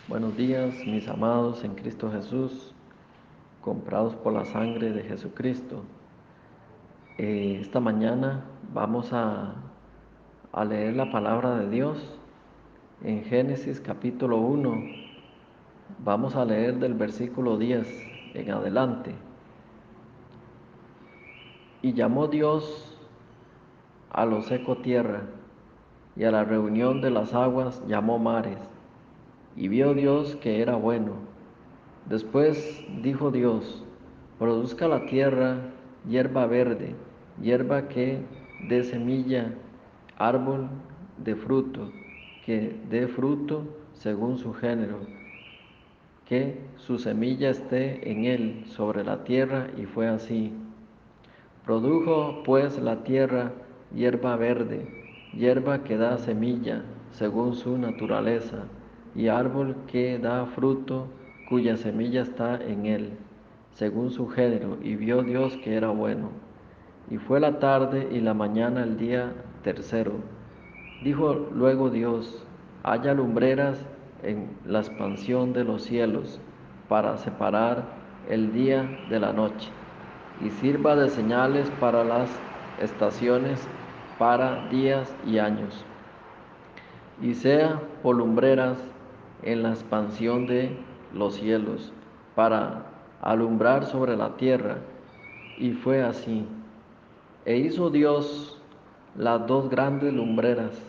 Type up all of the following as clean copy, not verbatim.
Buenos días, mis amados en Cristo Jesús, comprados por la sangre de Jesucristo. Esta mañana vamos a leer la palabra de Dios en Génesis capítulo 1. Vamos a leer del versículo 10 en adelante. Y llamó Dios a lo seco tierra, y a la reunión de las aguas llamó mares. Y vio Dios que era bueno. Después dijo Dios: produzca la tierra hierba verde, hierba que dé semilla, árbol de fruto, que dé fruto según su género, que su semilla esté en él sobre la tierra. Y fue así. Produjo pues la tierra hierba verde, hierba que da semilla según su naturaleza, y árbol que da fruto, cuya semilla está en él, según su género. Y vio Dios que era bueno. Y fue la tarde y la mañana el día tercero. Dijo luego Dios: haya lumbreras en la expansión de los cielos, para separar el día de la noche, y sirva de señales para las estaciones, para días y años, y sea por lumbreras en la expansión de los cielos, para alumbrar sobre la tierra. Y fue así. E hizo Dios las dos grandes lumbreras,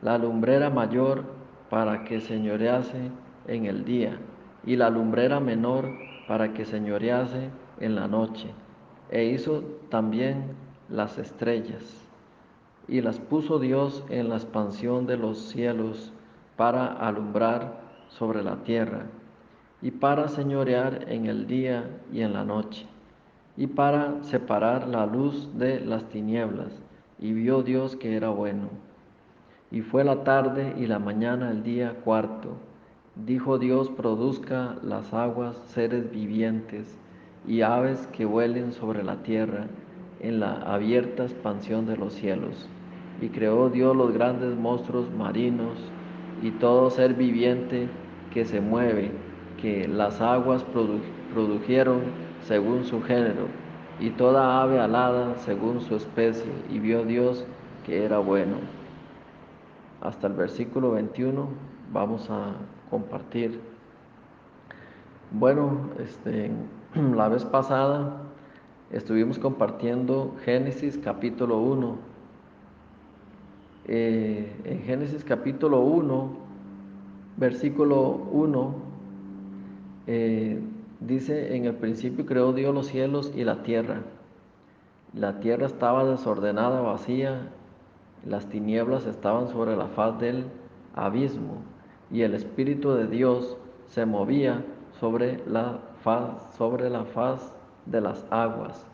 la lumbrera mayor para que señorease en el día, y la lumbrera menor para que señorease en la noche. E hizo también las estrellas, y las puso Dios en la expansión de los cielos para alumbrar sobre la tierra, y para señorear en el día y en la noche, y para separar la luz de las tinieblas. Y vio Dios que era bueno. Y fue la tarde y la mañana el día cuarto. Dijo Dios: produzca las aguas seres vivientes y aves que vuelen sobre la tierra en la abierta expansión de los cielos. Y creó Dios los grandes monstruos marinos y todo ser viviente que se mueve, que las aguas produjeron según su género, y toda ave alada según su especie. Y vio Dios que era bueno. Hasta el versículo 21 vamos a compartir. Bueno, la vez pasada estuvimos compartiendo Génesis capítulo 1. En Génesis capítulo 1, versículo 1, dice: en el principio creó Dios los cielos y la tierra. La tierra estaba desordenada, vacía, las tinieblas estaban sobre la faz del abismo, y el Espíritu de Dios se movía sobre la faz de las aguas.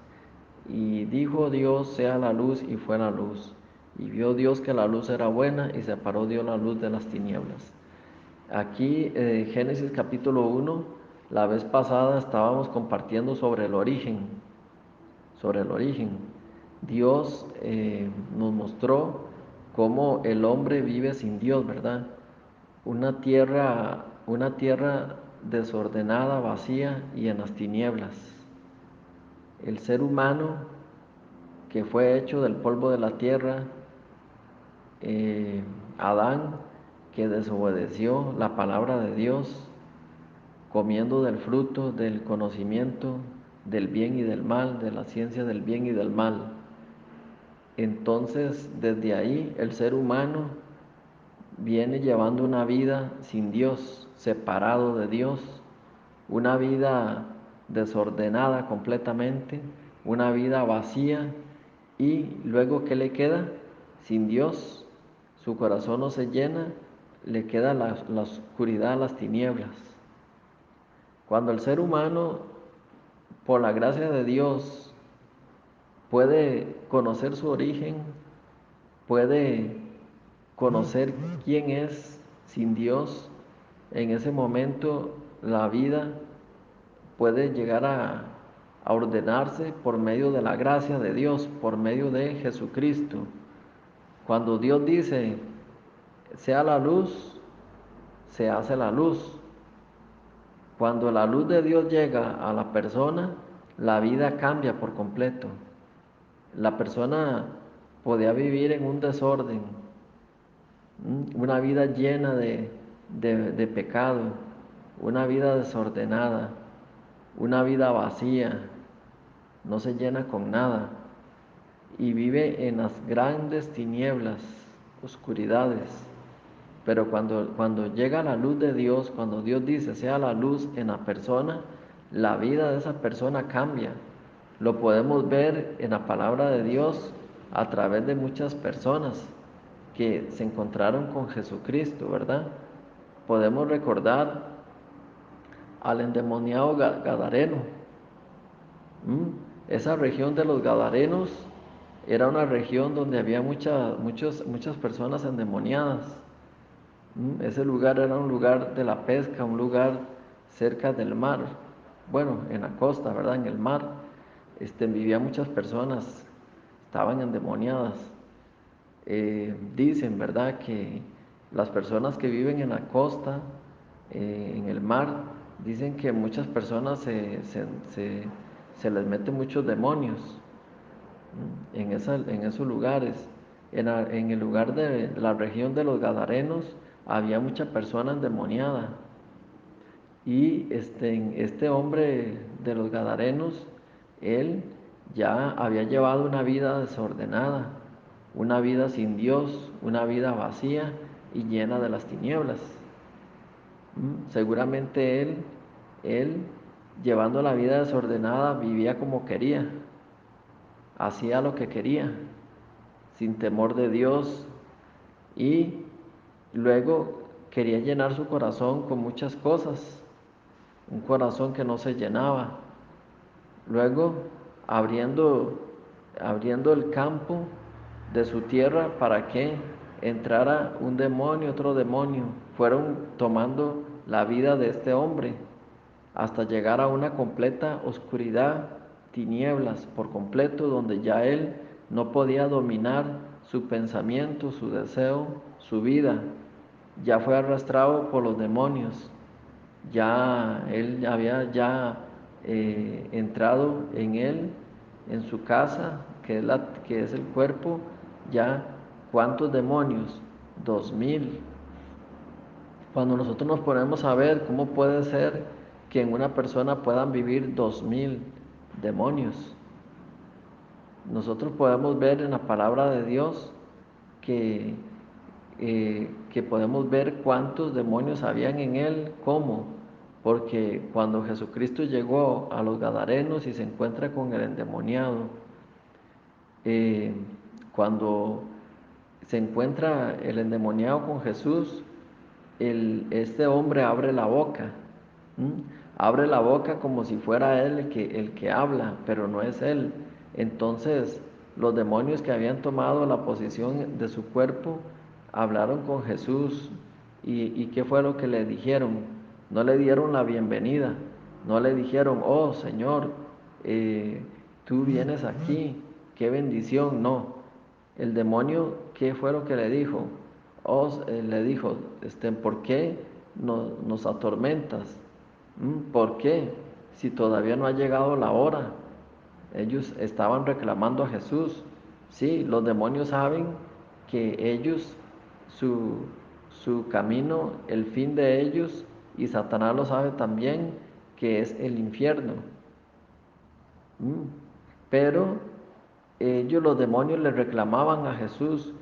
Y dijo Dios: sea la luz, y fue la luz. Y vio Dios que la luz era buena, y separó Dios la luz de las tinieblas. Aquí, Génesis capítulo 1, la vez pasada estábamos compartiendo sobre el origen. Dios nos mostró cómo el hombre vive sin Dios, ¿verdad? Una tierra desordenada, vacía y en las tinieblas. El ser humano, que fue hecho del polvo de la tierra, Adán, que desobedeció la palabra de Dios, comiendo del fruto del conocimiento del bien y del mal, de la ciencia del bien y del mal. Entonces, desde ahí el ser humano viene llevando una vida sin Dios, separado de Dios, una vida desordenada completamente, una vida vacía. Y luego, ¿qué le queda? Sin Dios, su corazón no se llena, le queda la oscuridad, las tinieblas. Cuando el ser humano, por la gracia de Dios, puede conocer su origen, puede conocer quién es sin Dios, en ese momento la vida puede llegar a ordenarse por medio de la gracia de Dios, por medio de Jesucristo. Cuando Dios dice: sea la luz, se hace la luz. Cuando la luz de Dios llega a la persona, la vida cambia por completo. La persona podía vivir en un desorden, una vida llena de pecado, una vida desordenada, una vida vacía, no se llena con nada y vive en las grandes tinieblas, oscuridades. Pero cuando llega la luz de Dios, cuando Dios dice sea la luz en la persona, la vida de esa persona cambia. Lo podemos ver en la palabra de Dios a través de muchas personas que se encontraron con Jesucristo, ¿verdad? Podemos recordar al endemoniado Gadareno. Esa región de los Gadarenos era una región donde había muchas personas endemoniadas. Ese lugar era un lugar de la pesca, un lugar cerca del mar, bueno, en la costa, ¿verdad? En el mar, vivían muchas personas, estaban endemoniadas. Dicen, ¿verdad?, que las personas que viven en la costa, en el mar, dicen que muchas personas se les meten muchos demonios en esos lugares. En el lugar de la región de los Gadarenos había mucha persona endemoniada. Y este hombre de los Gadarenos, él ya había llevado una vida desordenada, una vida sin Dios, una vida vacía y llena de las tinieblas. Seguramente él, llevando la vida desordenada, vivía como quería, hacía lo que quería, sin temor de Dios, y luego quería llenar su corazón con muchas cosas, un corazón que no se llenaba. Luego, abriendo, abriendo el campo de su tierra para que entrara un demonio, otro demonio, fueron tomando la vida de este hombre hasta llegar a una completa oscuridad, tinieblas por completo, donde ya él no podía dominar su pensamiento, su deseo, su vida. Ya fue arrastrado por los demonios. Ya él había entrado en él, en su casa, que es el cuerpo. Ya, ¿cuántos demonios? 2000. Cuando nosotros nos ponemos a ver cómo puede ser que en una persona puedan vivir 2000 demonios, nosotros podemos ver en la palabra de Dios que, que podemos ver cuántos demonios habían en él. ¿Cómo? Porque cuando Jesucristo llegó a los Gadarenos y se encuentra con el endemoniado, eh, cuando se encuentra el endemoniado con Jesús, este hombre abre la boca, abre la boca como si fuera él el que habla, pero no es él. Entonces los demonios que habían tomado la posición de su cuerpo hablaron con Jesús. ¿Y qué fue lo que le dijeron? No le dieron la bienvenida, no le dijeron, oh Señor, tú vienes aquí, qué bendición. No, el demonio, ¿qué fue lo que le dijo? Le dijo, ¿por qué nos atormentas? ¿Por qué? Si todavía no ha llegado la hora. Ellos estaban reclamando a Jesús. Sí, los demonios saben que ellos, su, su camino, el fin de ellos, y Satanás lo sabe también, que es el infierno. Pero ellos, los demonios, le reclamaban a Jesús,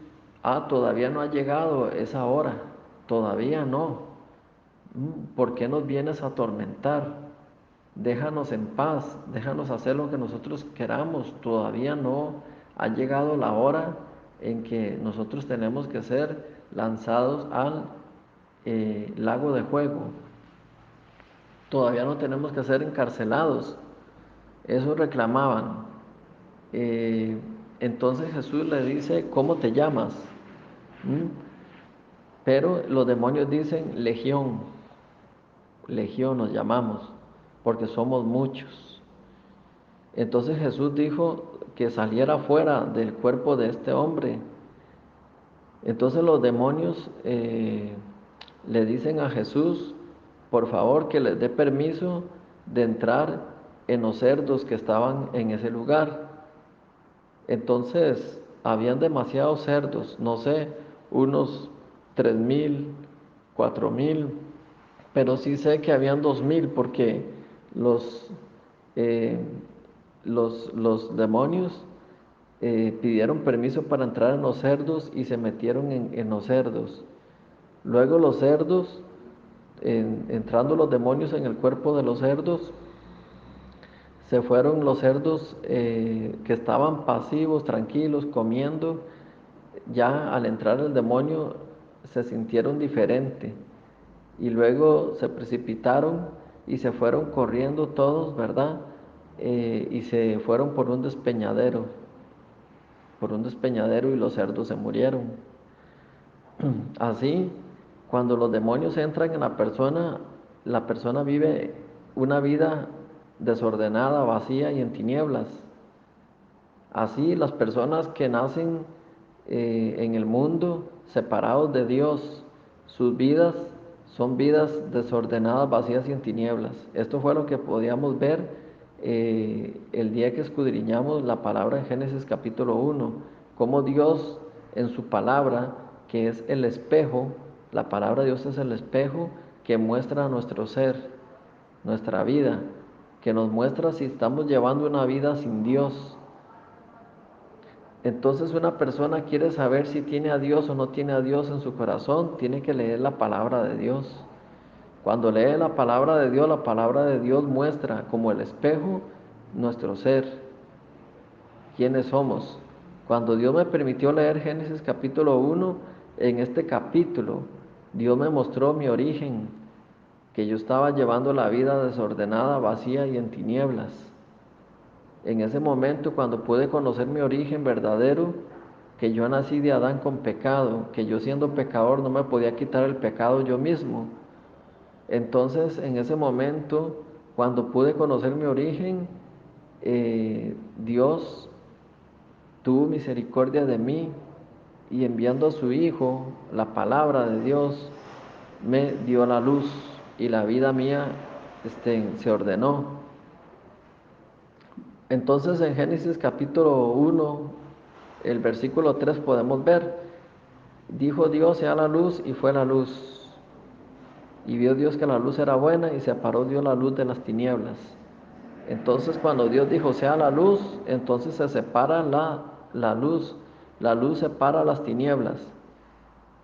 todavía no ha llegado esa hora, todavía no. ¿Por qué nos vienes a atormentar? Déjanos en paz, déjanos hacer lo que nosotros queramos, todavía no ha llegado la hora en que nosotros tenemos que ser lanzados al lago de fuego, todavía no tenemos que ser encarcelados. Eso reclamaban. Eh, entonces Jesús le dice, ¿cómo te llamas? ¿Mm? Pero los demonios dicen, Legión, Legión nos llamamos, porque somos muchos. Entonces Jesús dijo que saliera fuera del cuerpo de este hombre. Entonces los demonios le dicen a Jesús, por favor que les dé permiso de entrar en los cerdos que estaban en ese lugar. Entonces, habían demasiados cerdos, no sé, unos 3.000, 4.000, pero sí sé que habían 2.000 porque los, eh, los demonios pidieron permiso para entrar en los cerdos y se metieron en los cerdos. Luego los cerdos, entrando los demonios en el cuerpo de los cerdos, se fueron los cerdos que estaban pasivos, tranquilos, comiendo. Ya al entrar el demonio se sintieron diferente y luego se precipitaron y se fueron corriendo todos, ¿verdad? Y se fueron por un despeñadero y los cerdos se murieron. Así, cuando los demonios entran en la persona vive una vida desordenada, vacía y en tinieblas. Así, las personas que nacen en el mundo separados de Dios, sus vidas son vidas desordenadas, vacías y en tinieblas. Esto fue lo que podíamos ver el día que escudriñamos la palabra en Génesis capítulo 1, cómo Dios en su palabra, que es el espejo, la palabra de Dios es el espejo que muestra nuestro ser, nuestra vida, que nos muestra si estamos llevando una vida sin Dios. Entonces una persona quiere saber si tiene a Dios o no tiene a Dios en su corazón, tiene que leer la palabra de Dios. Cuando lee la palabra de Dios muestra como el espejo nuestro ser, quiénes somos. Cuando Dios me permitió leer Génesis capítulo 1, en este capítulo Dios me mostró mi origen, que yo estaba llevando la vida desordenada, vacía y en tinieblas. En ese momento, cuando pude conocer mi origen verdadero, que yo nací de Adán con pecado, que yo siendo pecador no me podía quitar el pecado yo mismo. Entonces, en ese momento, cuando pude conocer mi origen, Dios tuvo misericordia de mí y enviando a su Hijo, la palabra de Dios, me dio la luz y la vida mía se ordenó. Entonces en Génesis capítulo 1, el versículo 3 podemos ver, dijo Dios sea la luz y fue la luz. Y vio Dios que la luz era buena y separó Dios la luz de las tinieblas. Entonces cuando Dios dijo sea la luz, entonces se separa la luz separa las tinieblas.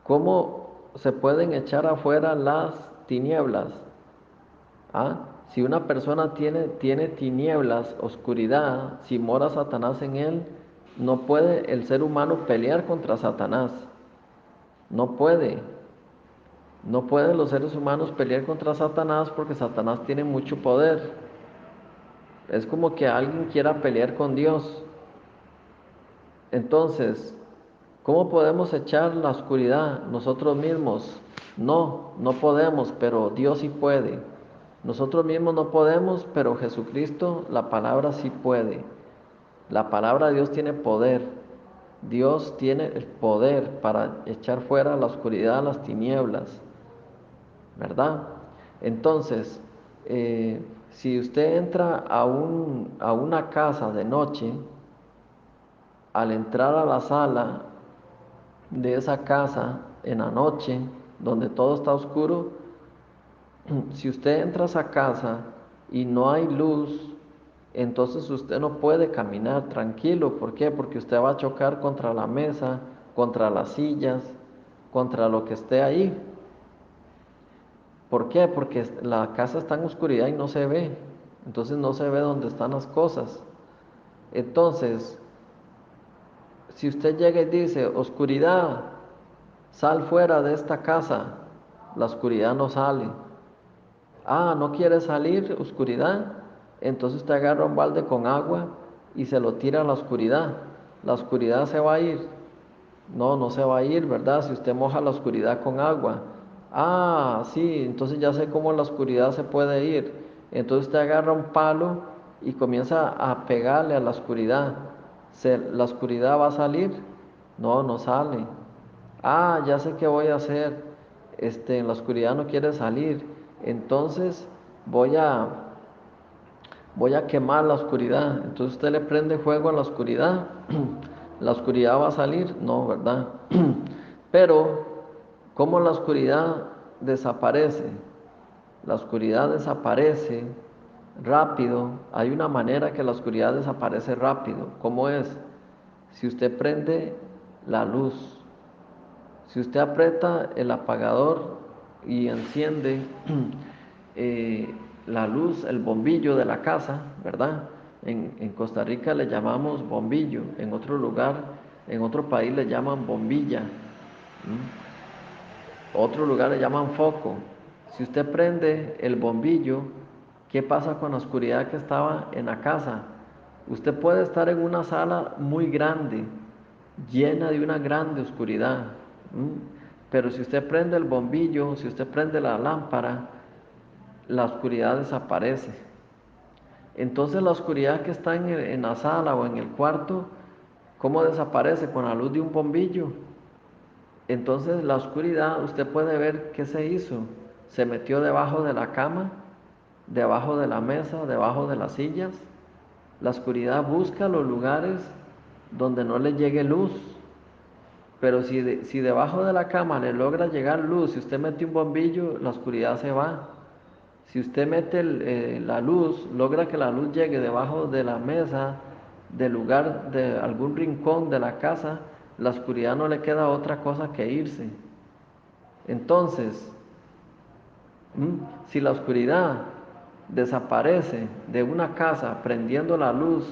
¿Cómo se pueden echar afuera las tinieblas? ¿Ah? Si una persona tiene tinieblas, oscuridad, si mora Satanás en él, no puede el ser humano pelear contra Satanás. No puede. No pueden los seres humanos pelear contra Satanás porque Satanás tiene mucho poder. Es como que alguien quiera pelear con Dios. Entonces, ¿cómo podemos echar la oscuridad nosotros mismos? No, no podemos, pero Dios sí puede. Nosotros mismos no podemos, pero Jesucristo, la palabra sí puede. La palabra de Dios tiene poder. Dios tiene el poder para echar fuera la oscuridad, las tinieblas, ¿verdad? Entonces, si usted entra a una casa de noche, al entrar a la sala de esa casa en la noche, donde todo está oscuro, si usted entra a esa casa y no hay luz, entonces usted no puede caminar tranquilo. ¿Por qué? Porque usted va a chocar contra la mesa, contra las sillas, contra lo que esté ahí. ¿Por qué? Porque la casa está en oscuridad y no se ve. Entonces no se ve dónde están las cosas. Entonces, si usted llega y dice, oscuridad, sal fuera de esta casa, la oscuridad no sale. Ah, ¿no quiere salir, oscuridad? Entonces usted agarra un balde con agua y se lo tira a la oscuridad. La oscuridad se va a ir. No, no se va a ir, ¿verdad? Si usted moja la oscuridad con agua. Ah, sí, entonces ya sé cómo la oscuridad se puede ir. Entonces usted agarra un palo y comienza a pegarle a la oscuridad. ¿La oscuridad va a salir? No, no sale. Ah, ya sé qué voy a hacer. En la oscuridad no quiere salir. entonces voy a, voy a quemar la oscuridad. Entonces usted le prende fuego a la oscuridad, la oscuridad va a salir, no, ¿verdad? Pero, ¿cómo la oscuridad desaparece? La oscuridad desaparece rápido. Hay una manera que la oscuridad desaparece rápido. ¿Cómo es? Si usted prende la luz, si usted aprieta el apagador y enciende eh, la luz, el bombillo de la casa, ¿verdad? En Costa Rica le llamamos bombillo, en otro lugar, en otro país le llaman bombilla, otro lugar le llaman foco. Si usted prende el bombillo, ¿qué pasa con la oscuridad que estaba en la casa? Usted puede estar en una sala muy grande, llena de una grande oscuridad. Pero si usted prende el bombillo, si usted prende la lámpara, la oscuridad desaparece. Entonces la oscuridad que está en la sala o en el cuarto, ¿cómo desaparece? Con la luz de un bombillo. Entonces la oscuridad, usted puede ver qué se hizo. Se metió debajo de la cama, debajo de la mesa, debajo de las sillas. La oscuridad busca los lugares donde no le llegue luz. Pero si debajo de la cama le logra llegar luz, si usted mete un bombillo, la oscuridad se va. Si usted mete la luz, logra que la luz llegue debajo de la mesa, del lugar, de algún rincón de la casa, la oscuridad no le queda otra cosa que irse. Entonces, si la oscuridad desaparece de una casa prendiendo la luz,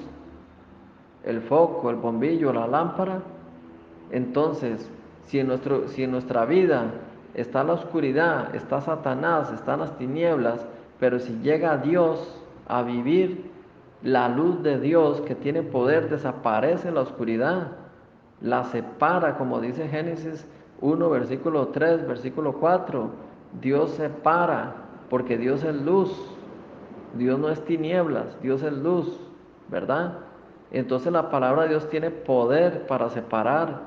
el foco, el bombillo, la lámpara, entonces, si en nuestra vida está la oscuridad, está Satanás, están las tinieblas, pero si llega Dios a vivir, la luz de Dios que tiene poder desaparece en la oscuridad, la separa, como dice Génesis 1, versículo 3, versículo 4. Dios separa, porque Dios es luz. Dios no es tinieblas, Dios es luz, ¿verdad? Entonces la palabra de Dios tiene poder para separar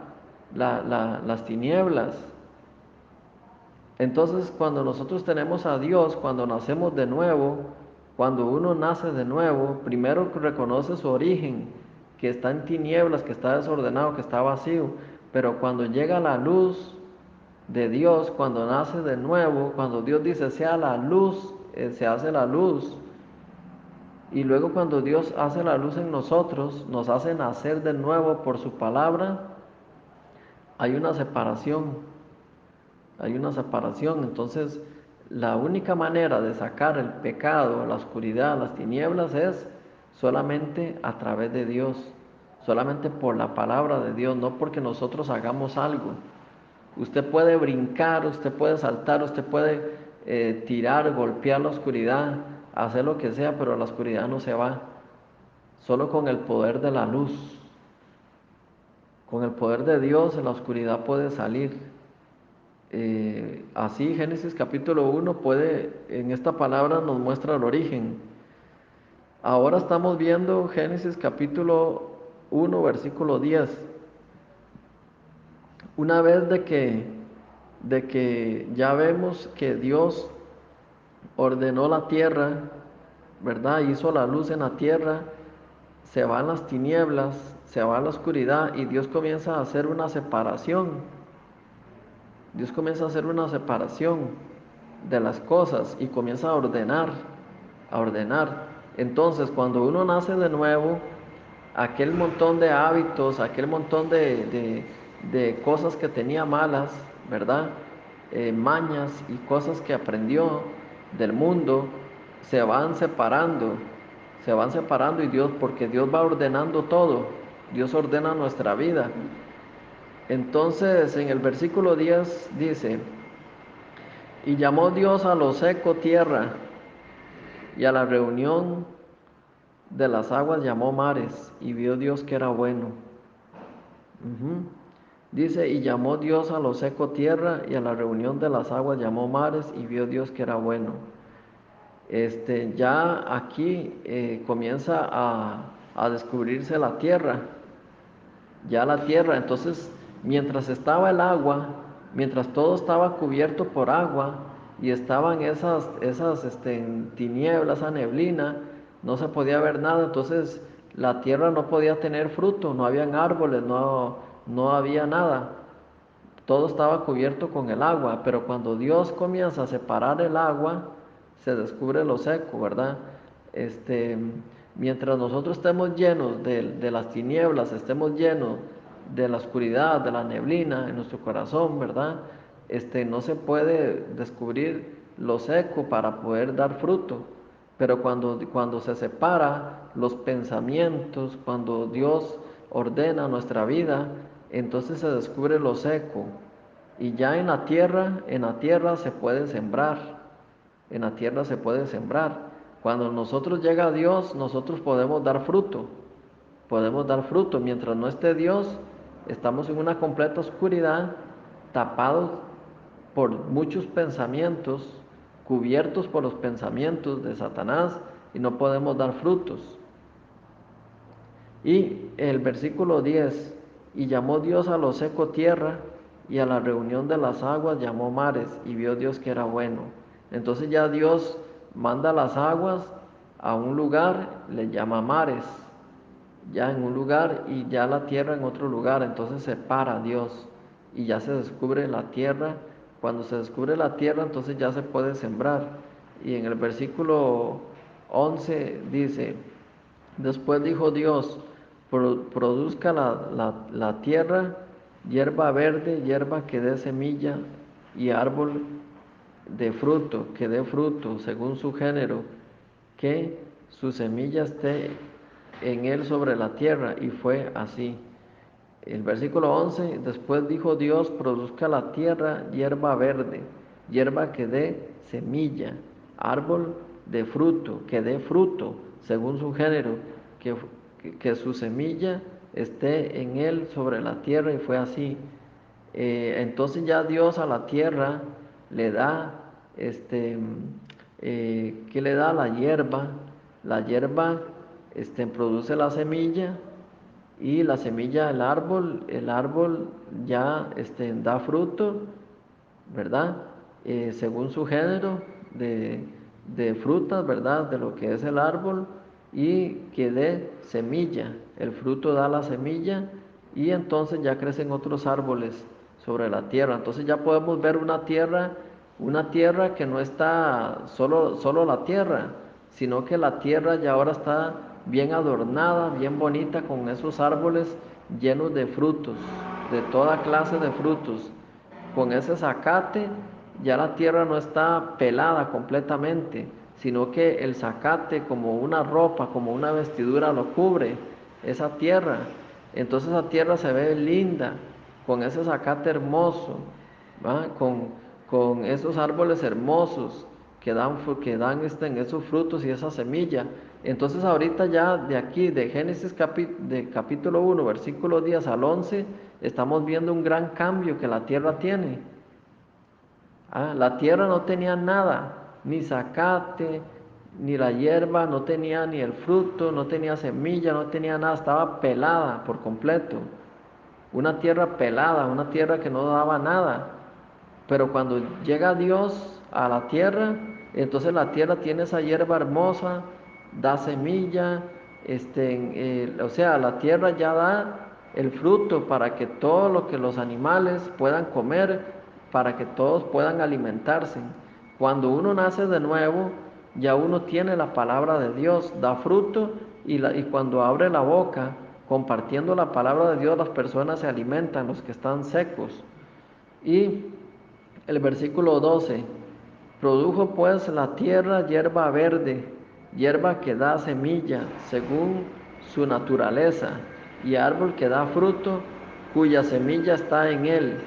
las tinieblas. Entonces cuando nosotros tenemos a Dios, cuando nacemos de nuevo, cuando uno nace de nuevo, primero reconoce su origen, que está en tinieblas, que está desordenado, que está vacío. Pero cuando llega la luz de Dios, cuando nace de nuevo, cuando Dios dice sea la luz, se hace la luz. Y luego cuando Dios hace la luz en nosotros, nos hace nacer de nuevo por su palabra, hay una separación, hay una separación. Entonces, la única manera de sacar el pecado, la oscuridad, las tinieblas es solamente a través de Dios, solamente por la palabra de Dios, no porque nosotros hagamos algo. Usted puede brincar, usted puede saltar, usted puede tirar, golpear la oscuridad, hacer lo que sea, pero la oscuridad no se va. Solo con el poder de la luz, con el poder de Dios, la oscuridad puede salir. Así Génesis capítulo 1 puede, en esta palabra nos muestra el origen. Ahora estamos viendo Génesis capítulo 1 versículo 10. Una vez de que ya vemos que Dios ordenó la tierra, ¿verdad? Hizo la luz en la tierra, se van las tinieblas, se va la oscuridad y Dios comienza a hacer una separación. Dios comienza a hacer una separación de las cosas y comienza a ordenar, a ordenar. Entonces, cuando uno nace de nuevo, aquel montón de hábitos, aquel montón de cosas que tenía malas, ¿verdad? Mañas y cosas que aprendió del mundo, se van separando y Dios, porque Dios va ordenando todo, Dios ordena nuestra vida. Entonces, en el versículo 10 dice, y llamó Dios a lo seco tierra, y a la reunión de las aguas llamó mares, y vio Dios que era bueno. Dice, y llamó Dios a lo seco tierra, y a la reunión de las aguas llamó mares, y vio Dios que era bueno. Ya aquí comienza a descubrirse la tierra, ya la tierra. Entonces, mientras estaba el agua, mientras todo estaba cubierto por agua, y estaban tinieblas, esa neblina, no se podía ver nada, entonces la tierra no podía tener fruto, no habían árboles, no había nada, todo estaba cubierto con el agua, pero cuando Dios comienza a separar el agua, se descubre lo seco, ¿verdad? Este, mientras nosotros estemos llenos de las tinieblas, estemos llenos de la oscuridad, de la neblina en nuestro corazón, ¿verdad? No se puede descubrir lo seco para poder dar fruto. Pero cuando se separa los pensamientos, cuando Dios ordena nuestra vida, entonces se descubre lo seco. Y ya en la tierra se puede sembrar. En la tierra se puede sembrar. Cuando nosotros llega a Dios, nosotros podemos dar fruto. Podemos dar fruto. Mientras no esté Dios, estamos en una completa oscuridad, tapados por muchos pensamientos, cubiertos por los pensamientos de Satanás, y no podemos dar frutos. Y el versículo 10, y llamó Dios a lo seco tierra, y a la reunión de las aguas llamó mares, y vio Dios que era bueno. Entonces ya Dios manda las aguas a un lugar, le llama mares, ya en un lugar, y ya la tierra en otro lugar. Entonces separa Dios y ya se descubre la tierra. Cuando se descubre la tierra, entonces ya se puede sembrar. Y en el versículo 11 dice: después dijo Dios, produzca la tierra hierba verde, hierba que dé semilla, y árbol de fruto, que dé fruto según su género, que su semilla esté en él sobre la tierra. Y fue así. El versículo 11, después dijo Dios, produzca la tierra hierba verde, hierba que dé semilla, árbol de fruto, que dé fruto según su género, que su semilla esté en él sobre la tierra. Y fue así. Entonces ya Dios a la tierra le da, ¿qué le da? La hierba produce la semilla, y la semilla el árbol ya da fruto, ¿verdad? Según su género de, de frutas, ¿verdad? De lo que es el árbol, y que dé semilla. El fruto da la semilla, y entonces ya crecen otros árboles sobre la tierra. Entonces ya podemos ver una tierra que no está solo la tierra, sino que la tierra ya ahora está bien adornada, bien bonita, con esos árboles llenos de frutos, de toda clase de frutos. Con ese zacate ya la tierra no está pelada completamente, sino que el zacate, como una ropa, como una vestidura, lo cubre esa tierra. Entonces esa tierra se ve linda, con ese zacate hermoso, ¿va? Con esos árboles hermosos en esos frutos y esa semilla. Entonces ahorita ya de aquí, de Génesis de capítulo 1, versículo 10 al 11, estamos viendo un gran cambio que la tierra tiene. La tierra no tenía nada, ni zacate, ni la hierba, no tenía ni el fruto, no tenía semilla, no tenía nada, estaba pelada por completo. Una tierra pelada, una tierra que no daba nada. Pero cuando llega Dios a la tierra, entonces la tierra tiene esa hierba hermosa, da semilla, o sea, la tierra ya da el fruto para que todo lo que los animales puedan comer, para que todos puedan alimentarse. Cuando uno nace de nuevo, ya uno tiene la palabra de Dios, da fruto, y cuando abre la boca, compartiendo la palabra de Dios, las personas se alimentan, los que están secos. Y el versículo 12, produjo pues la tierra hierba verde, hierba que da semilla según su naturaleza, y árbol que da fruto, cuya semilla está en él,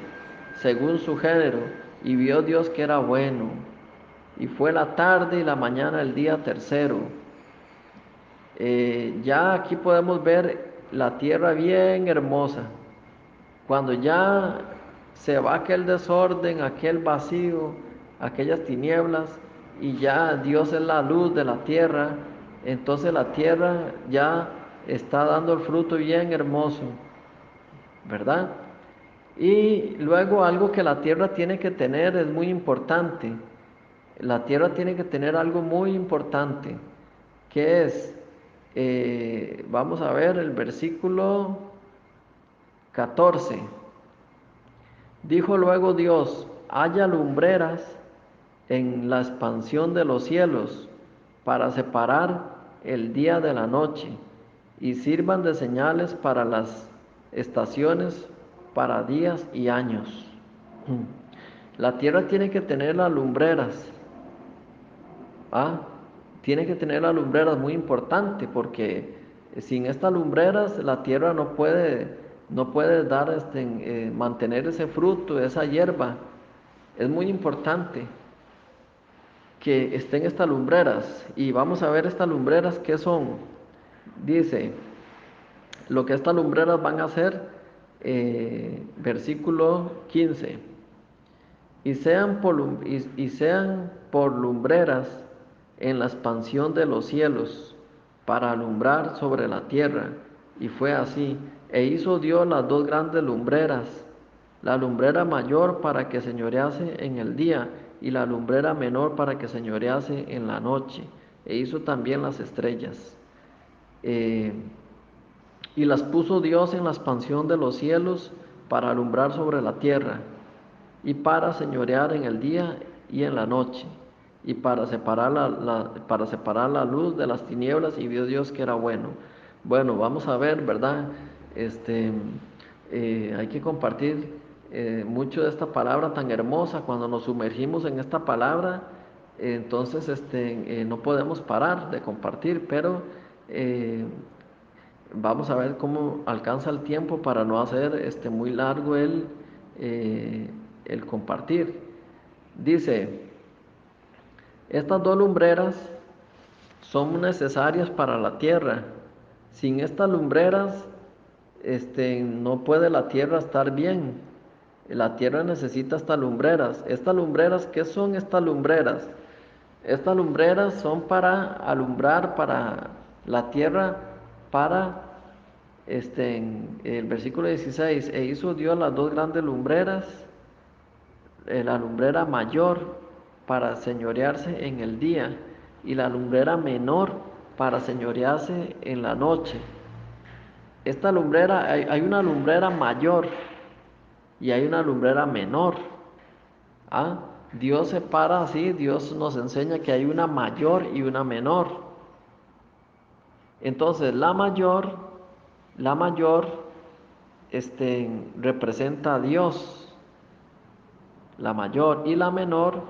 según su género. Y vio Dios que era bueno. Y fue la tarde y la mañana el día tercero. Ya aquí podemos ver la tierra bien hermosa. Cuando ya se va aquel desorden, aquel vacío, aquellas tinieblas, y ya Dios es la luz de la tierra, entonces la tierra ya está dando el fruto bien hermoso, ¿verdad? Y luego algo que la tierra tiene que tener es muy importante. La tierra tiene que tener algo muy importante, que es, vamos a ver el versículo 14. Dijo luego Dios: haya lumbreras en la expansión de los cielos para separar el día de la noche, y sirvan de señales para las estaciones, para días y años. La tierra tiene que tener las lumbreras. ¿Ah? Tiene que tener las lumbreras, muy importante, porque sin estas lumbreras la tierra no puede dar, mantener ese fruto, esa hierba. Es muy importante que estén estas lumbreras. Y vamos a ver estas lumbreras qué son. Dice, lo que estas lumbreras van a hacer, versículo 15. Y sean por lumbreras en la expansión de los cielos, para alumbrar sobre la tierra. Y fue así. E hizo Dios las dos grandes lumbreras, la lumbrera mayor para que señorease en el día, y la lumbrera menor para que señorease en la noche. E hizo también las estrellas. Eh, y las puso Dios en la expansión de los cielos, para alumbrar sobre la tierra, y para señorear en el día y en la noche, y para separar la luz de las tinieblas, y vio Dios que era bueno. Bueno, vamos a ver, ¿verdad? Este, hay que compartir mucho de esta palabra tan hermosa. Cuando nos sumergimos en esta palabra, entonces no podemos parar de compartir, pero eh, vamos a ver cómo alcanza el tiempo para no hacer muy largo el compartir. Dice, estas dos lumbreras son necesarias para la tierra. Sin estas lumbreras, no puede la tierra estar bien. La tierra necesita estas lumbreras. Estas lumbreras, ¿qué son estas lumbreras? Estas lumbreras son para alumbrar para la tierra, para en el versículo 16, e hizo Dios las dos grandes lumbreras, la lumbrera mayor para señorearse en el día, y la lumbrera menor para señorearse en la noche. Esta lumbrera, hay una lumbrera mayor y hay una lumbrera menor. ¿Ah? Dios separa así, Dios nos enseña que hay una mayor y una menor. Entonces la mayor representa a Dios, la mayor, y la menor,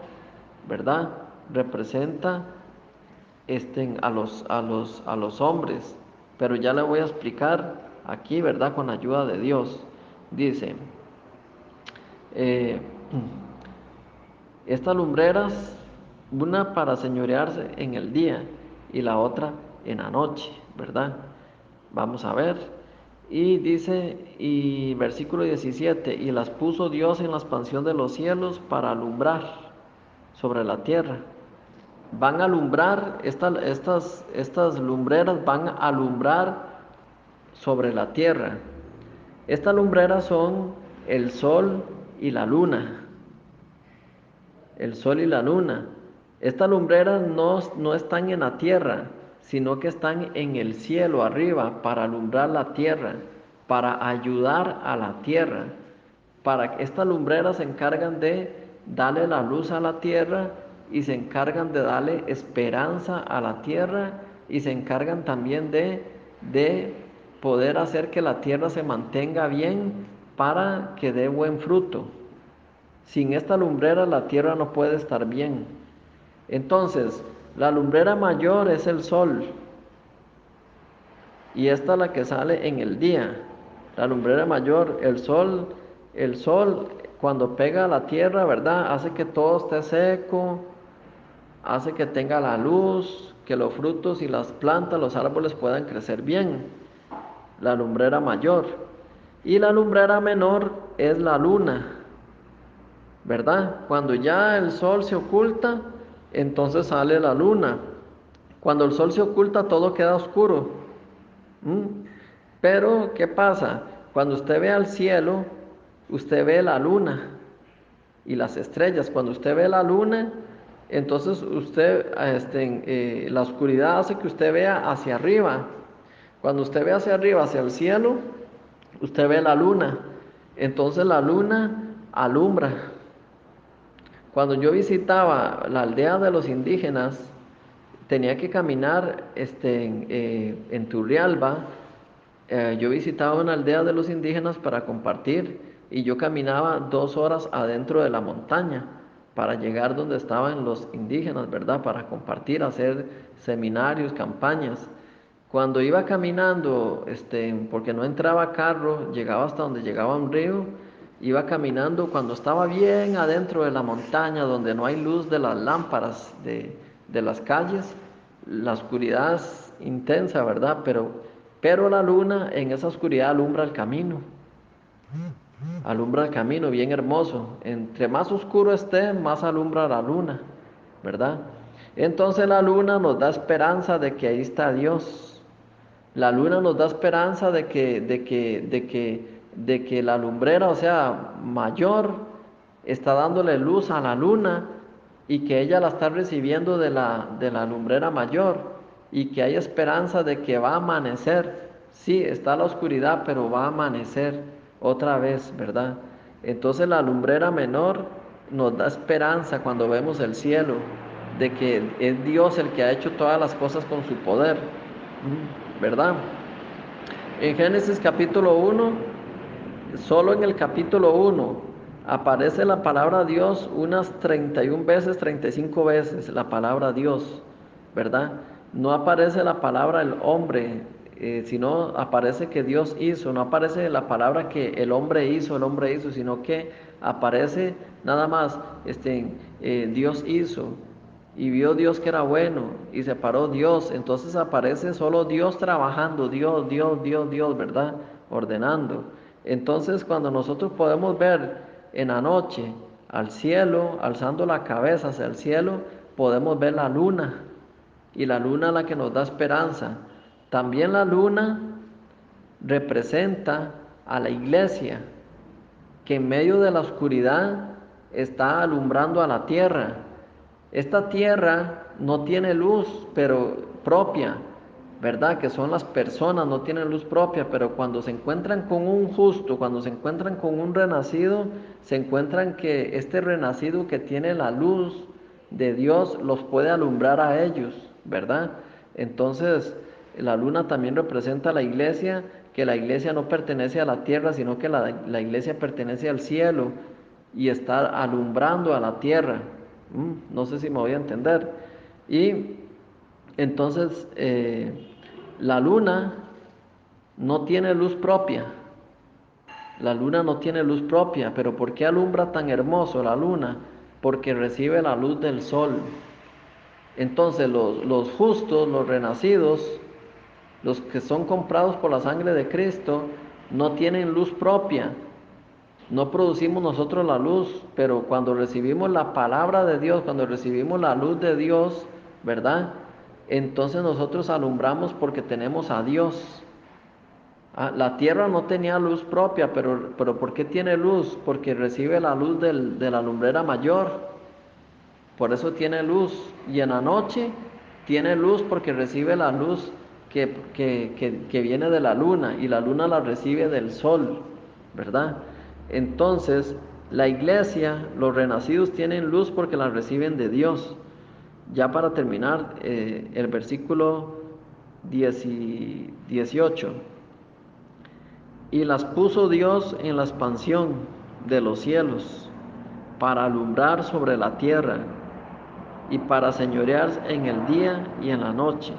¿verdad? Representa a los hombres. Pero ya le voy a explicar aquí, ¿verdad? Con la ayuda de Dios. Dice, eh, estas lumbreras, una para señorearse en el día y la otra en la noche, ¿verdad? Vamos a ver. Y dice, y versículo 17, y las puso Dios en la expansión de los cielos para alumbrar sobre la tierra. Van a alumbrar, estas lumbreras van a alumbrar sobre la tierra. Estas lumbreras son el sol y la luna. El sol y la luna. Estas lumbreras no están en la tierra, sino que están en el cielo arriba, para alumbrar la tierra, para ayudar a la tierra. Estas lumbreras se encargan de darle la luz a la tierra, y se encargan de darle esperanza a la tierra, y se encargan también de poder hacer que la tierra se mantenga bien para que dé buen fruto. Sin esta lumbrera la tierra no puede estar bien. Entonces, la lumbrera mayor es el sol, y esta es la que sale en el día. La lumbrera mayor, el sol cuando pega a la tierra, ¿verdad? Hace que todo esté seco, hace que tenga la luz, que los frutos y las plantas, los árboles puedan crecer bien. La lumbrera mayor. Y la lumbrera menor es la luna, ¿verdad? Cuando ya el sol se oculta, entonces sale la luna. Cuando el sol se oculta, todo queda oscuro. Pero, ¿qué pasa? Cuando usted ve al cielo, usted ve la luna y las estrellas. Cuando usted ve la luna, Entonces usted, la oscuridad hace que usted vea hacia arriba. Cuando usted ve hacia arriba, hacia el cielo, usted ve la luna. Entonces la luna alumbra. Cuando yo visitaba la aldea de los indígenas, tenía que caminar en Turrialba. Yo visitaba una aldea de los indígenas para compartir y yo caminaba 2 horas adentro de la montaña para llegar donde estaban los indígenas, ¿verdad? Para compartir, hacer seminarios, campañas. Cuando iba caminando, porque no entraba carro, llegaba hasta donde llegaba un río, iba caminando cuando estaba bien adentro de la montaña, donde no hay luz de las lámparas de las calles, la oscuridad es intensa, ¿verdad? Pero la luna en esa oscuridad alumbra el camino bien hermoso. Entre más oscuro esté, más alumbra la luna, ¿verdad? Entonces la luna nos da esperanza de que ahí está Dios. La luna nos da esperanza de que la lumbrera, o sea, mayor, está dándole luz a la luna y que ella la está recibiendo de la lumbrera mayor y que hay esperanza de que va a amanecer. Sí, está la oscuridad, pero va a amanecer otra vez, ¿verdad? Entonces la lumbrera menor nos da esperanza cuando vemos el cielo, de que es Dios el que ha hecho todas las cosas con su poder, ¿verdad? En Génesis capítulo 1, solo en el capítulo 1 aparece la palabra Dios unas 31 veces, 35 veces, la palabra Dios, ¿verdad? No aparece la palabra el hombre, sino aparece que Dios hizo, no aparece la palabra que el hombre hizo, sino que aparece nada más, Dios hizo. Y vio Dios que era bueno y separó Dios. Entonces aparece solo Dios trabajando, Dios, Dios, Dios, Dios, ¿verdad? Ordenando. Entonces cuando nosotros podemos ver en la noche al cielo, alzando la cabeza hacia el cielo, podemos ver la luna. Y la luna es la que nos da esperanza. También la luna representa a la iglesia, que en medio de la oscuridad está alumbrando a la tierra. Esta tierra no tiene luz, pero propia, ¿verdad? Que son las personas, no tienen luz propia, pero cuando se encuentran con un justo, cuando se encuentran con un renacido, se encuentran que este renacido que tiene la luz de Dios los puede alumbrar a ellos, ¿verdad? Entonces, la luna también representa a la iglesia, que la iglesia no pertenece a la tierra, sino que la iglesia pertenece al cielo y está alumbrando a la tierra. No sé si me voy a entender. Y entonces la luna no tiene luz propia. La luna no tiene luz propia, pero ¿por qué alumbra tan hermoso la luna? Porque recibe la luz del sol. Entonces los justos, los renacidos, los que son comprados por la sangre de Cristo, no tienen luz propia. No producimos nosotros la luz, pero cuando recibimos la palabra de Dios, cuando recibimos la luz de Dios, ¿verdad? Entonces nosotros alumbramos porque tenemos a Dios. La tierra no tenía luz propia, pero ¿por qué tiene luz? Porque recibe la luz de la lumbrera mayor. Por eso tiene luz. Y en la noche tiene luz porque recibe la luz que viene de la luna. Y la luna la recibe del sol, ¿verdad? Entonces, la iglesia, los renacidos tienen luz porque la reciben de Dios. Ya para terminar, el versículo 18. Y las puso Dios en la expansión de los cielos para alumbrar sobre la tierra y para señorear en el día y en la noche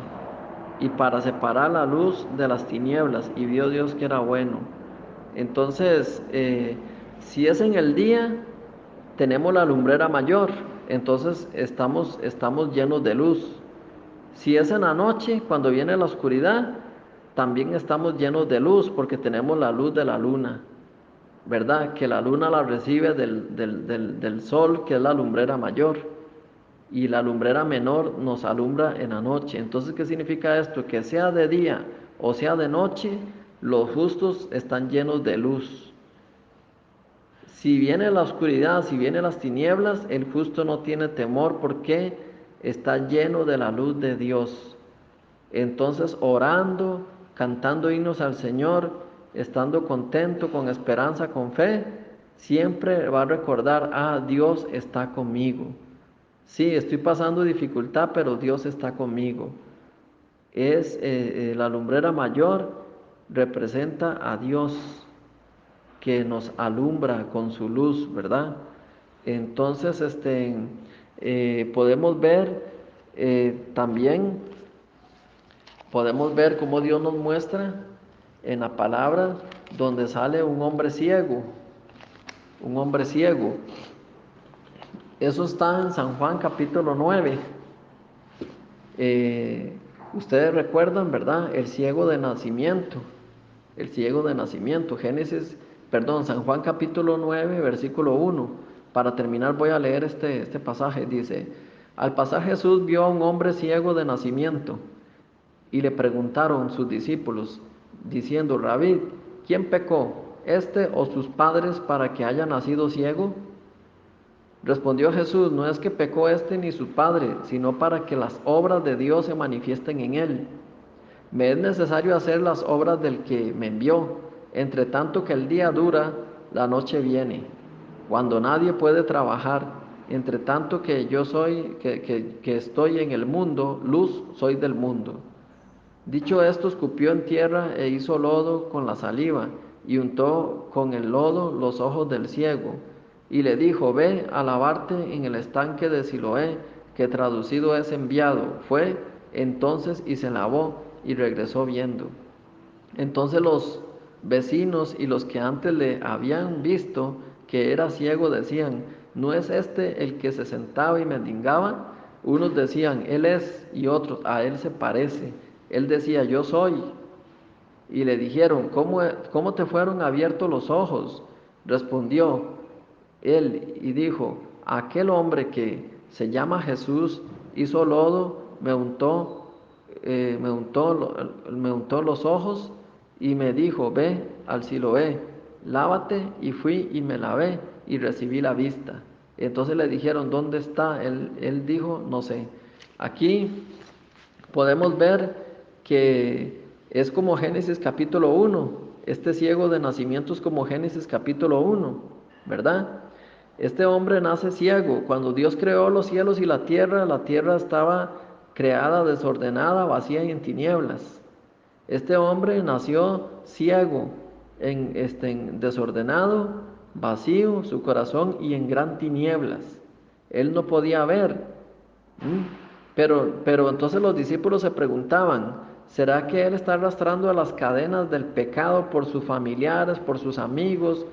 y para separar la luz de las tinieblas. Y vio Dios que era bueno. Entonces, si es en el día, tenemos la lumbrera mayor, entonces estamos llenos de luz. Si es en la noche, cuando viene la oscuridad, también estamos llenos de luz porque tenemos la luz de la luna, ¿verdad? Que la luna la recibe del sol, que es la lumbrera mayor, y la lumbrera menor nos alumbra en la noche. Entonces, ¿qué significa esto? Que sea de día o sea de noche, los justos están llenos de luz. Si viene la oscuridad, si vienen las tinieblas, el justo no tiene temor porque está lleno de la luz de Dios. Entonces, orando, cantando himnos al Señor, estando contento, con esperanza, con fe, siempre va a recordar, Dios está conmigo. Sí, estoy pasando dificultad, pero Dios está conmigo. La lumbrera mayor representa a Dios que nos alumbra con su luz, ¿verdad? Entonces, podemos ver también, podemos ver cómo Dios nos muestra en la palabra donde sale un hombre ciego, un hombre ciego. Eso está en San Juan capítulo 9. Ustedes recuerdan, ¿verdad? El ciego de nacimiento, el ciego de nacimiento, San Juan capítulo 9, versículo 1. Para terminar voy a leer este pasaje. Dice, al pasar Jesús vio a un hombre ciego de nacimiento y le preguntaron sus discípulos, diciendo, Rabí, ¿quién pecó, este o sus padres, para que haya nacido ciego? Respondió Jesús, no es que pecó este ni su padre, sino para que las obras de Dios se manifiesten en él. Me es necesario hacer las obras del que me envió. Entre tanto que el día dura, la noche viene, cuando nadie puede trabajar. Entre tanto que yo soy, que estoy en el mundo, luz soy del mundo. Dicho esto, escupió en tierra e hizo lodo con la saliva, y untó con el lodo los ojos del ciego, y le dijo, ve a lavarte en el estanque de Siloé, que traducido es enviado. Fue entonces y se lavó, y regresó viendo. Entonces los vecinos y los que antes le habían visto que era ciego decían, ¿no es este el que se sentaba y mendigaba? Unos decían, él es, y otros, a él se parece. Él decía, yo soy. Y le dijeron, ¿cómo te fueron abiertos los ojos? Respondió él y dijo, aquel hombre que se llama Jesús hizo lodo, me untó los ojos y me dijo, ve al Siloé, lávate, y fui y me lavé y recibí la vista. Entonces le dijeron, ¿dónde está? Él dijo, no sé. Aquí podemos ver que es como Génesis capítulo 1. Este ciego de nacimiento es como Génesis capítulo 1, ¿verdad? Este hombre nace ciego. Cuando Dios creó los cielos y la tierra estaba creada desordenada, vacía y en tinieblas. Este hombre nació ciego, en desordenado, vacío, su corazón y en gran tinieblas. Él no podía ver. Pero entonces los discípulos se preguntaban, ¿será que él está arrastrando a las cadenas del pecado por sus familiares, por sus amigos,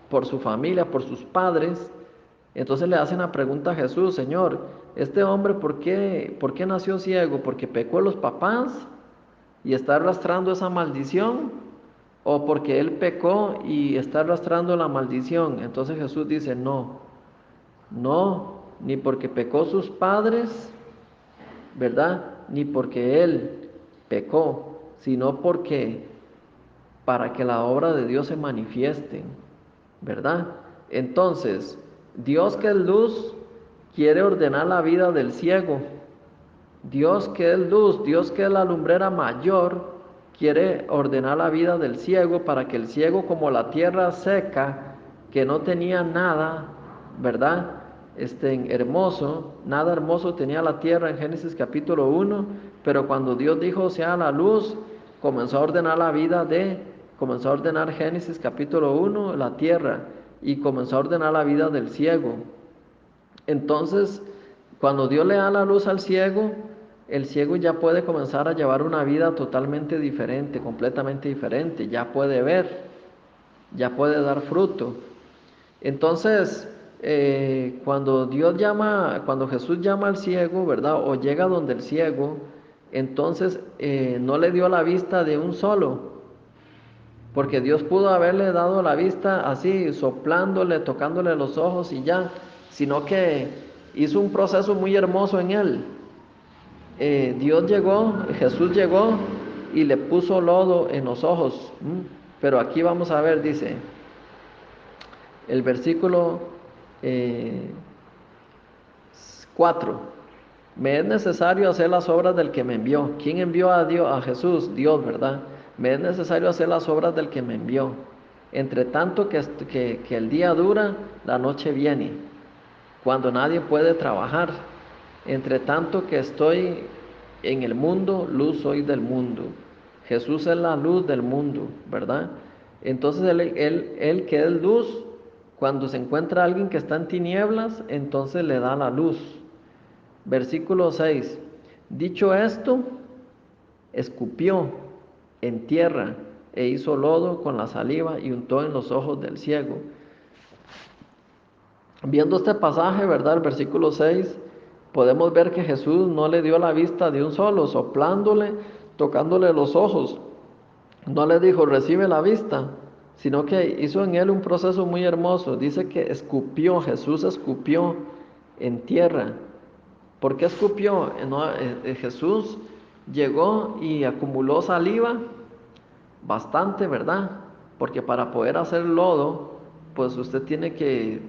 por su familia, por sus padres? Entonces le hacen la pregunta a Jesús, Señor, ¿este hombre por qué nació ciego? ¿Porque pecó los papás y está arrastrando esa maldición? ¿O porque él pecó y está arrastrando la maldición? Entonces Jesús dice, no, no, ni porque pecó sus padres, ¿verdad? Ni porque él pecó, sino porque para que la obra de Dios se manifieste, ¿verdad? Entonces, Dios que es luz quiere ordenar la vida del ciego. Dios que es luz, Dios que es la lumbrera mayor, quiere ordenar la vida del ciego para que el ciego, como la tierra seca, que no tenía nada, ¿verdad? Hermoso, nada hermoso tenía la tierra en Génesis capítulo 1, pero cuando Dios dijo sea la luz, comenzó a ordenar comenzó a ordenar Génesis capítulo 1, la tierra, y comenzó a ordenar la vida del ciego. Entonces, cuando Dios le da la luz al ciego, el ciego ya puede comenzar a llevar una vida totalmente diferente, completamente diferente, ya puede ver, ya puede dar fruto. Entonces, cuando Jesús llama al ciego, ¿verdad? O llega donde el ciego, entonces no le dio la vista de un solo, porque Dios pudo haberle dado la vista así, soplándole, tocándole los ojos y ya, sino que hizo un proceso muy hermoso en él. Jesús llegó y le puso lodo en los ojos. Pero aquí vamos a ver, dice, El versículo eh, 4. Me es necesario hacer las obras del que me envió. ¿Quién envió a Dios, a Jesús? Dios, ¿verdad? Me es necesario hacer las obras del que me envió. Entre tanto que el día dura, la noche viene, cuando nadie puede trabajar. Entre tanto que estoy en el mundo, luz soy del mundo. Jesús es la luz del mundo, ¿verdad? Entonces él que es luz, cuando se encuentra alguien que está en tinieblas, entonces le da la luz. Versículo 6. Dicho esto, escupió en tierra e hizo lodo con la saliva y untó en los ojos del ciego. Viendo este pasaje, ¿verdad? El versículo 6, podemos ver que Jesús no le dio la vista de un solo, soplándole, tocándole los ojos. No le dijo, recibe la vista, sino que hizo en él un proceso muy hermoso. Dice que escupió, Jesús escupió en tierra. ¿Por qué escupió? No, Jesús llegó y acumuló saliva, bastante, ¿verdad? Porque para poder hacer lodo, pues usted tiene que,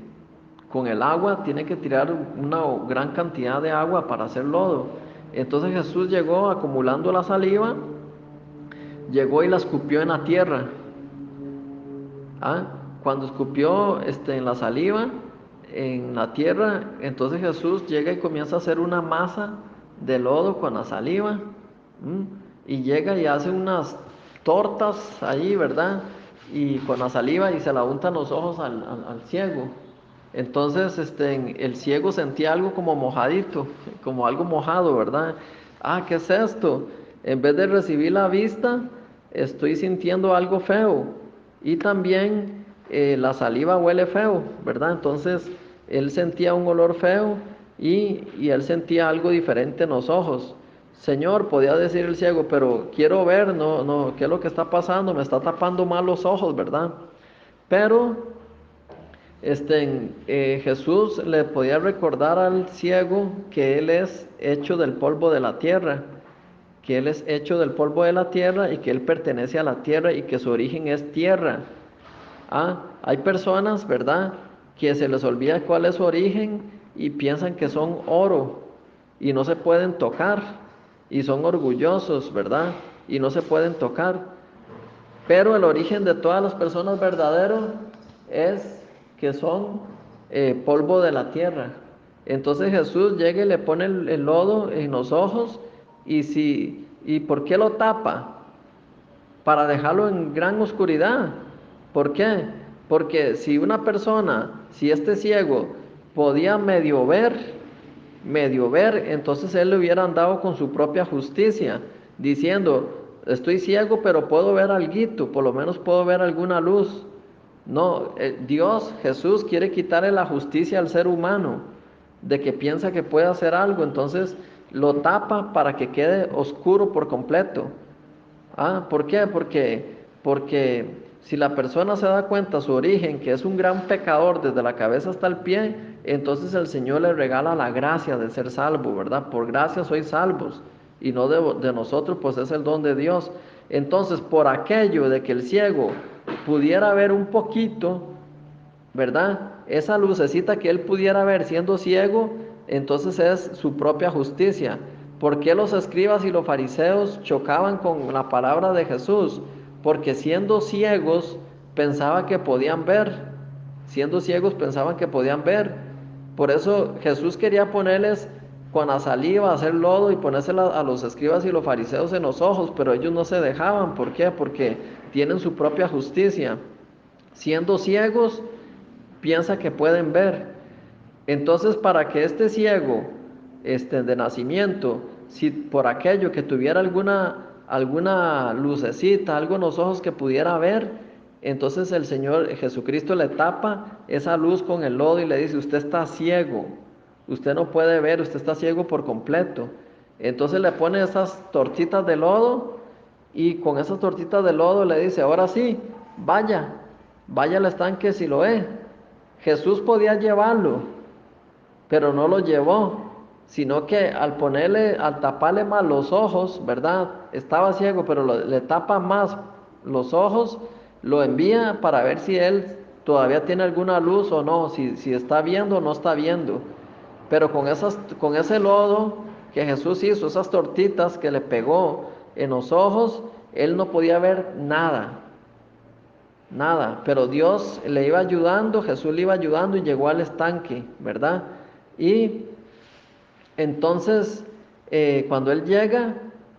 con el agua, tiene que tirar una gran cantidad de agua para hacer lodo. Entonces Jesús llegó acumulando la saliva, llegó y la escupió en la tierra. ¿Ah? Cuando escupió en la saliva, en la tierra, entonces Jesús llega y comienza a hacer una masa de lodo con la saliva. ¿Mm? Y llega y hace unas tortas ahí, ¿verdad? Y con la saliva y se la untan los ojos al ciego. Entonces el ciego sentía algo como mojadito, como algo mojado, ¿verdad? Ah, ¿qué es esto? En vez de recibir la vista, estoy sintiendo algo feo. Y también la saliva huele feo, ¿verdad? Entonces él sentía un olor feo y él sentía algo diferente en los ojos. Señor, podía decir el ciego, pero quiero ver, no, no, ¿qué es lo que está pasando? Me está tapando mal los ojos, ¿verdad? Pero Jesús le podía recordar al ciego que él es hecho del polvo de la tierra, que él es hecho del polvo de la tierra y que él pertenece a la tierra y que su origen es tierra. Ah, hay personas, ¿verdad?, que se les olvida cuál es su origen y piensan que son oro y no se pueden tocar y son orgullosos, ¿verdad? Y no se pueden tocar. Pero el origen de todas las personas verdaderos es que son polvo de la tierra. Entonces Jesús llega y le pone el lodo en los ojos ¿y por qué lo tapa? Para dejarlo en gran oscuridad. ¿Por qué? Porque si una persona, si este ciego podía medio ver, entonces él le hubiera andado con su propia justicia, diciendo, estoy ciego, pero puedo ver alguito, por lo menos puedo ver alguna luz. No, Dios, Jesús quiere quitarle la justicia al ser humano, de que piensa que puede hacer algo, entonces lo tapa para que quede oscuro por completo. Ah, ¿por qué? Porque si la persona se da cuenta su origen, que es un gran pecador desde la cabeza hasta el pie, entonces el Señor le regala la gracia de ser salvo, ¿verdad? Por gracia sois salvos, y no de nosotros, pues es el don de Dios. Entonces, por aquello de que el ciego pudiera ver un poquito, ¿verdad? Esa lucecita que él pudiera ver siendo ciego, entonces es su propia justicia. ¿Por qué los escribas y los fariseos chocaban con la palabra de Jesús? Porque siendo ciegos pensaban que podían ver. Siendo ciegos pensaban que podían ver. Por eso Jesús quería ponerles con la saliva, hacer lodo y ponérsela a los escribas y los fariseos en los ojos, pero ellos no se dejaban. ¿Por qué? Porque tienen su propia justicia. Siendo ciegos, piensa que pueden ver. Entonces, para que este ciego, de nacimiento, si por aquello que tuviera alguna lucecita, algo en los ojos que pudiera ver, entonces el Señor Jesucristo le tapa esa luz con el lodo y le dice, usted está ciego, usted no puede ver, usted está ciego por completo. Entonces le pone esas tortitas de lodo y con esas tortitas de lodo le dice, ahora sí, vaya al estanque Siloé. Jesús podía llevarlo, pero no lo llevó, sino que al taparle más los ojos, ¿verdad? Estaba ciego, pero le tapa más los ojos, lo envía para ver si él todavía tiene alguna luz o no, si está viendo o no está viendo. Pero con ese lodo que Jesús hizo, esas tortitas que le pegó en los ojos, él no podía ver nada, nada. Pero Dios le iba ayudando, Jesús le iba ayudando y llegó al estanque, ¿verdad? Y entonces, cuando él llega,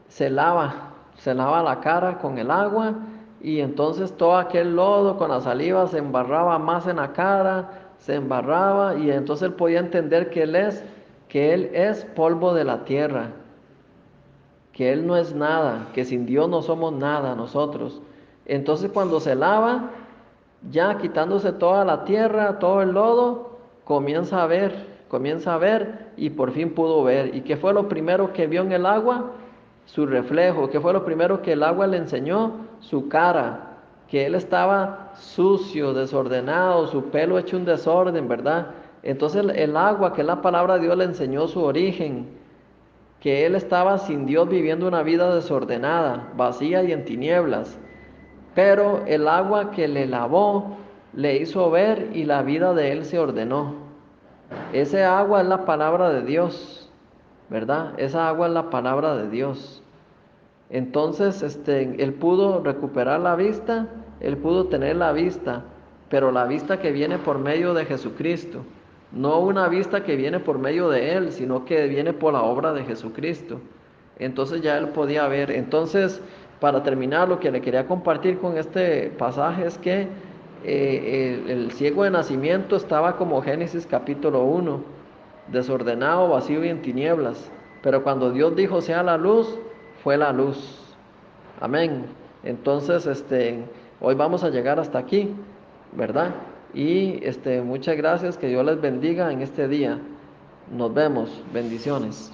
se lava la cara con el agua y entonces todo aquel lodo con la saliva se embarraba más en la cara, se embarraba y entonces él podía entender que él es polvo de la tierra, que él no es nada, que sin Dios no somos nada nosotros. Entonces cuando se lava, ya quitándose toda la tierra, todo el lodo, comienza a ver y por fin pudo ver. ¿Y qué fue lo primero que vio en el agua? Su reflejo. ¿Qué fue lo primero que el agua le enseñó? Su cara, que él estaba sucio, desordenado, su pelo hecho un desorden, ¿verdad? Entonces el agua, que es la palabra de Dios, le enseñó su origen, que él estaba sin Dios viviendo una vida desordenada, vacía y en tinieblas. Pero el agua que le lavó le hizo ver y la vida de él se ordenó. Ese agua es la palabra de Dios, ¿verdad? Esa agua es la palabra de Dios. Entonces, él pudo recuperar la vista, él pudo tener la vista, pero la vista que viene por medio de Jesucristo. No una vista que viene por medio de él, sino que viene por la obra de Jesucristo. Entonces ya él podía ver. Entonces, para terminar, lo que le quería compartir con este pasaje es que el ciego de nacimiento estaba como Génesis capítulo 1, desordenado, vacío y en tinieblas. Pero cuando Dios dijo sea la luz, fue la luz. Amén. Entonces, hoy vamos a llegar hasta aquí, ¿verdad? Y muchas gracias, que Dios les bendiga en este día. Nos vemos, bendiciones.